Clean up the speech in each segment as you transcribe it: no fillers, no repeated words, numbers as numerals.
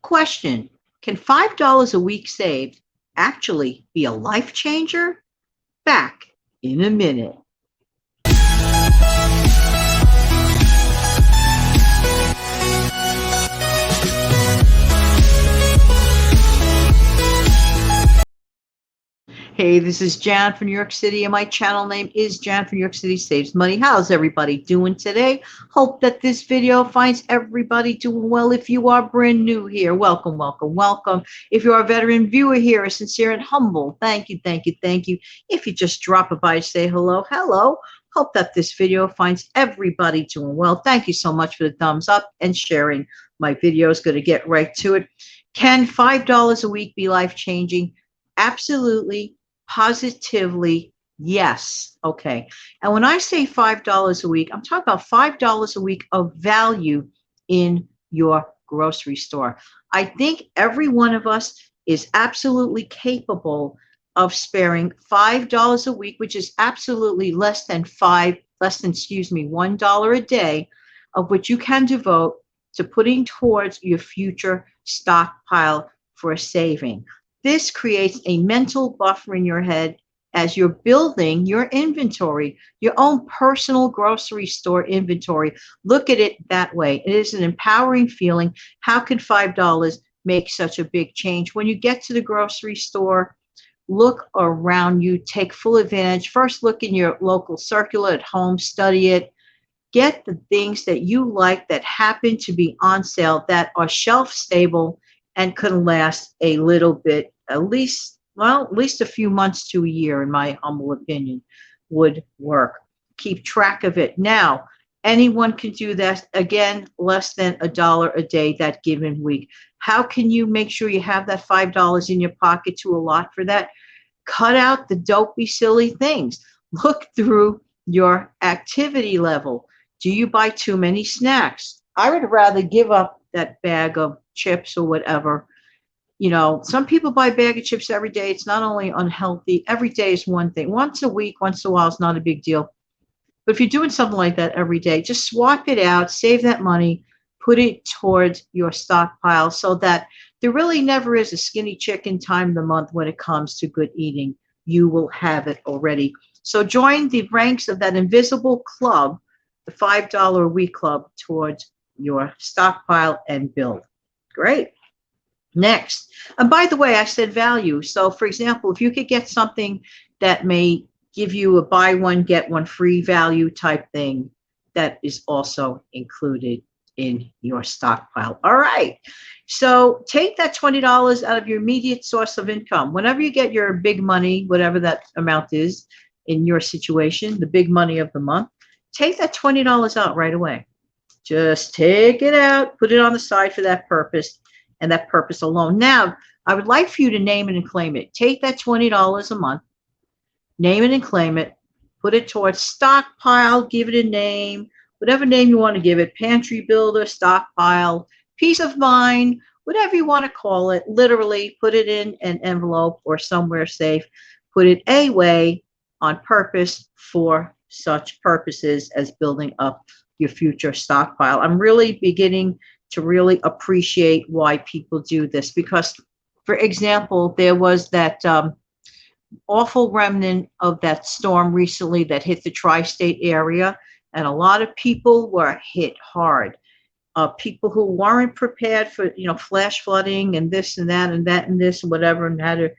Question: can $5 a week saved actually be a life changer? Back in a minute. Hey, this is Jan from New York City, and my channel name is Jan from New York City Saves Money. How's everybody doing today? Hope that this video finds everybody doing well. If you are brand new here, welcome, welcome, welcome. If you are a veteran viewer here, a sincere and humble thank you, thank you, thank you. If you just drop by to say hello, hello. Hope that this video finds everybody doing well. Thank you so much for the thumbs up and sharing my videos. Going to get right to it. Can $5 a week be life-changing? Absolutely. Positively, yes. Okay. And when I say $5 a week, I'm talking about $5 a week of value in your grocery store. I think every one of us is absolutely capable of sparing $5 a week, which is absolutely less than $1 a day, of which you can devote to putting towards your future stockpile for a saving. This creates a mental buffer in your head as you're building your inventory, your own personal grocery store inventory. Look at it that way. It is an empowering feeling. How can $5 make such a big change? When you get to the grocery store, look around you, take full advantage. First, look in your local circular at home, study it. Get the things that you like that happen to be on sale, that are shelf stable and can last a little bit, at least a few months to a year, in my humble opinion, would work. Keep track of it. Now, anyone can do that. Again, less than $1 a day that given week. How can you make sure you have that $5 in your pocket to allot for that? Cut out the dopey, silly things. Look through your activity level. Do you buy too many snacks? I would rather give up that bag of chips or whatever. You know, some people buy a bag of chips every day. It's not only unhealthy. Every day is one thing. Once a week, once in a while is not a big deal. But if you're doing something like that every day, just swap it out, save that money, put it towards your stockpile so that there really never is a skinny chicken time of the month when it comes to good eating. You will have it already. So join the ranks of that invisible club, the $5 a week club, towards your stockpile and build. Great. Next, and by the way, I said value. So for example, if you could get something that may give you a buy one, get one free value type thing, that is also included in your stockpile. All right. So take that $20 out of your immediate source of income. Whenever you get your big money, whatever that amount is in your situation, the big money of the month, take that $20 out right away. Just take it out, put it on the side for that purpose, and that purpose alone. Now, I would like for you to name it and claim it. Take that $20 a month, name it and claim it, put it towards stockpile, give it a name, whatever name you want to give it, pantry builder, stockpile, peace of mind, whatever you want to call it. Literally put it in an envelope or somewhere safe. Put it away on purpose for such purposes as building up your future stockpile. I'm really beginning to really appreciate why people do this, because, for example, there was that awful remnant of that storm recently that hit the tri-state area, and a lot of people were hit hard. People who weren't prepared for, flash flooding and this and that and that and this and whatever, and had to,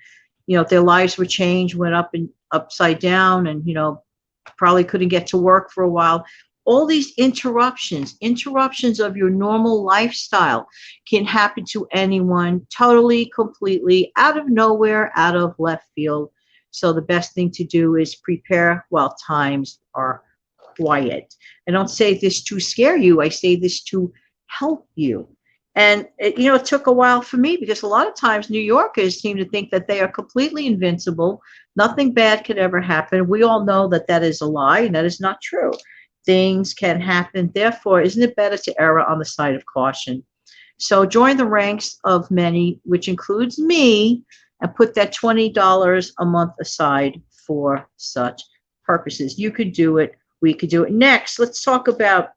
their lives were changed, went up and upside down, and, probably couldn't get to work for a while. All these interruptions of your normal lifestyle can happen to anyone, totally, completely, out of nowhere, out of left field. So the best thing to do is prepare while times are quiet. I don't say this to scare you. I say this to help you. And it took a while for me, because a lot of times New Yorkers seem to think that they are completely invincible. Nothing bad could ever happen. We all know that that is a lie, and that is not true. Things can happen. Therefore, isn't it better to err on the side of caution? So join the ranks of many, which includes me, and put that $20 a month aside for such purposes. You could do it. We could do it. Next, let's talk about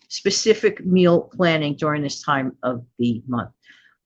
specific meal planning during this time of the month.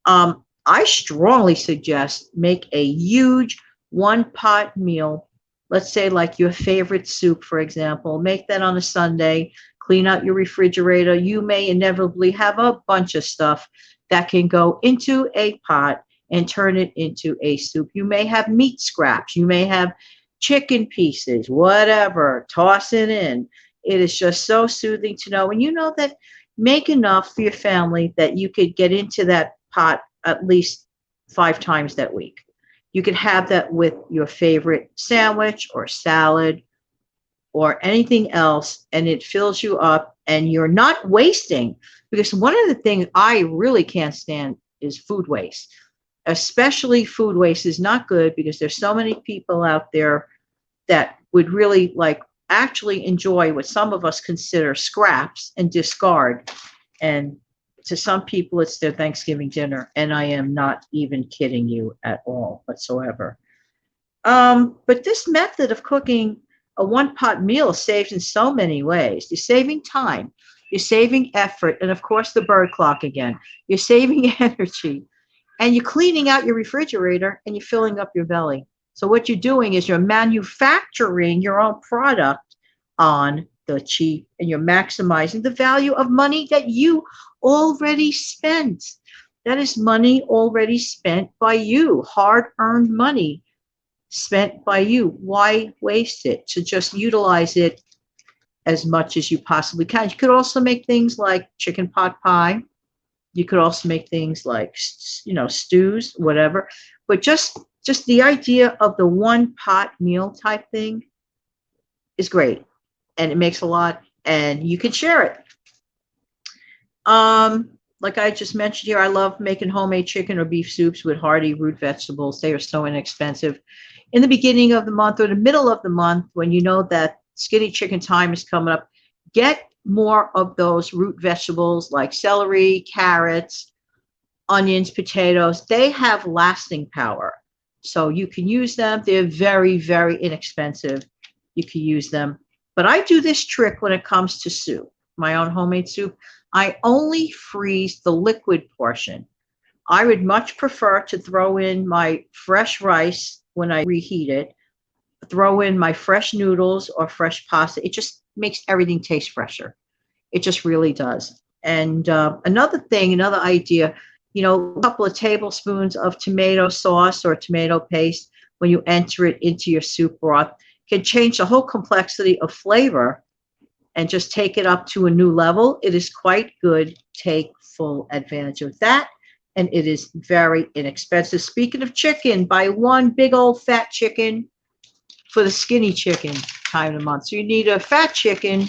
I strongly suggest make a huge one pot meal. Let's say like your favorite soup, for example. Make that on a Sunday. Clean out your refrigerator. You may inevitably have a bunch of stuff that can go into a pot and turn it into a soup. You may have meat scraps. You may have chicken pieces, whatever. Toss it in. It is just so soothing to know. And you know that make enough for your family that you could get into that pot at least 5 times that week. You could have that with your favorite sandwich or salad or anything else, and it fills you up and you're not wasting. Because one of the things I really can't stand is food waste. Especially food waste is not good because there's so many people out there that would really like actually enjoy what some of us consider scraps and discard. And to some people, it's their Thanksgiving dinner. And I am not even kidding you at all whatsoever. But this method of cooking a one pot meal saves in so many ways. You're saving time, you're saving effort, and of course, the bird clock again. You're saving energy, and you're cleaning out your refrigerator and you're filling up your belly. So, what you're doing is you're manufacturing your own product on the cheap and you're maximizing the value of money that you already spent. That is money already spent by you, hard earned money spent by you. Why waste it? To just utilize it as much as you possibly can. You could also make things like chicken pot pie. You could also make things like, stews, whatever. But just the idea of the one pot meal type thing is great, and it makes a lot, and you can share it. Like I just mentioned here, I love making homemade chicken or beef soups with hearty root vegetables. They are so inexpensive. In the beginning of the month or the middle of the month, when you know that skinny chicken time is coming up, get more of those root vegetables like celery, carrots, onions, potatoes. They have lasting power. So you can use them. They're very, very inexpensive. You can use them. But I do this trick when it comes to soup, my own homemade soup. I only freeze the liquid portion. I would much prefer to throw in my fresh rice when I reheat it, throw in my fresh noodles or fresh pasta. It just makes everything taste fresher. It just really does. And another idea, a couple of tablespoons of tomato sauce or tomato paste when you enter it into your soup broth can change the whole complexity of flavor and just take it up to a new level. It is quite good. Take full advantage of that. And it is very inexpensive. Speaking of chicken, buy one big old fat chicken for the skinny chicken time of the month. So you need a fat chicken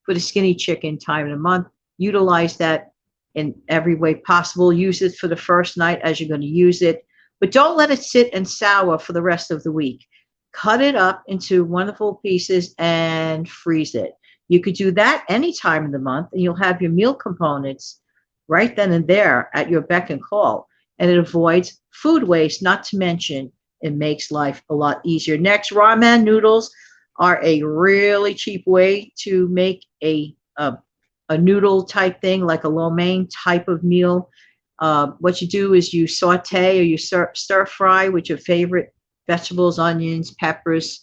for the skinny chicken time of the month. Utilize that in every way possible. Use it for the first night as you're going to use it. But don't let it sit and sour for the rest of the week. Cut it up into wonderful pieces and freeze it. You could do that any time of the month, and you'll have your meal components right then and there at your beck and call. And it avoids food waste, not to mention it makes life a lot easier. Next, ramen noodles are a really cheap way to make a noodle type thing, like a lo mein type of meal. What you do is you saute or you stir fry with your favorite vegetables, onions, peppers,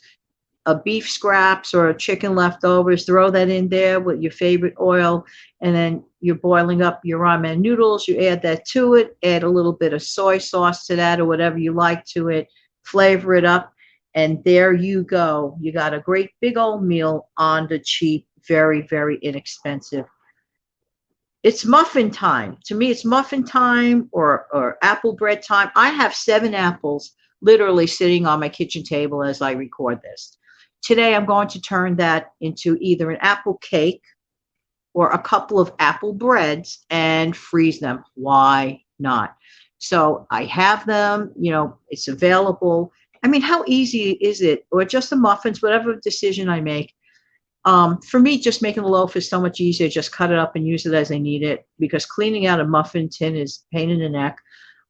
beef scraps or chicken leftovers. Throw that in there with your favorite oil, and then you're boiling up your ramen noodles. You add that to it, add a little bit of soy sauce to that or whatever you like to it, flavor it up, and there you go. You got a great big old meal on the cheap, very, very inexpensive. It's muffin time. To me, it's muffin time or apple bread time. I have 7 apples literally sitting on my kitchen table as I record this. Today, I'm going to turn that into either an apple cake or a couple of apple breads and freeze them. Why not? So I have them, it's available. I mean, how easy is it? Or just the muffins, whatever decision I make. For me, just making a loaf is so much easier. Just cut it up and use it as I need it, because cleaning out a muffin tin is a pain in the neck.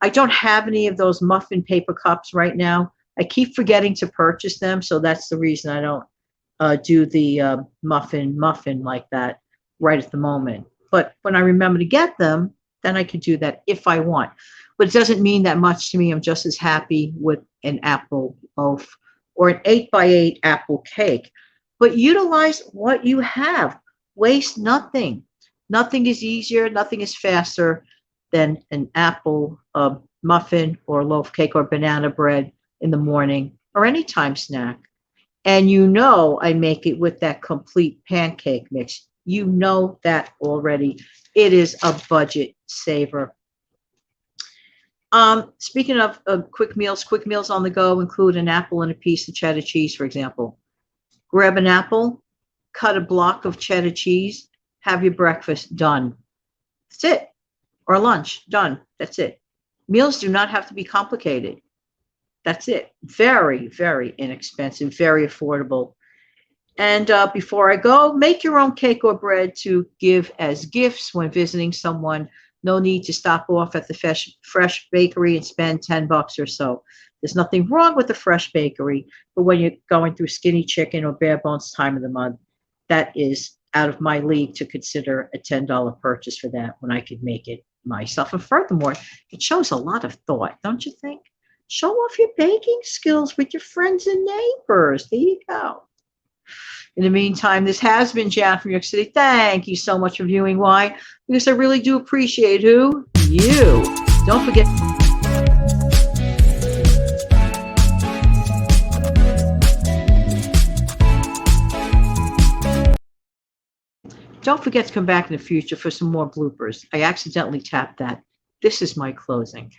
I don't have any of those muffin paper cups right now. I keep forgetting to purchase them, so that's the reason I don't do the muffin like that right at the moment. But when I remember to get them, then I could do that if I want. but it doesn't mean that much to me. I'm just as happy with an apple loaf or an 8 by 8 apple cake. But utilize what you have. Waste nothing. Nothing is easier, nothing is faster than an apple muffin or loaf cake or banana bread in the morning or anytime snack. And you know I make it with that complete pancake mix. You know that already. It is a budget saver. Speaking of quick meals on the go include an apple and a piece of cheddar cheese, for example. Grab an apple, cut a block of cheddar cheese, have your breakfast done. That's it. Or lunch done. That's it. Meals do not have to be complicated. That's it. Very, very inexpensive, very affordable. And before I go, make your own cake or bread to give as gifts when visiting someone. No need to stop off at the fresh bakery and spend $10 or so. There's nothing wrong with the fresh bakery, but when you're going through skinny chicken or bare bones time of the month, that is out of my league to consider a $10 purchase for that when I could make it myself. And furthermore, it shows a lot of thought, don't you think? Show off your baking skills with your friends and neighbors. There you go. In the meantime, this has been Jan from New York City. Thank you so much for viewing. Why? Because I really do appreciate who? You. Don't forget. Don't forget to come back in the future for some more bloopers. I accidentally tapped that. This is my closing.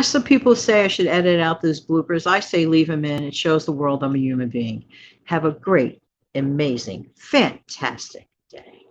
Some people say I should edit out those bloopers. I say leave them in. It shows the world I'm a human being. Have a great, amazing, fantastic day.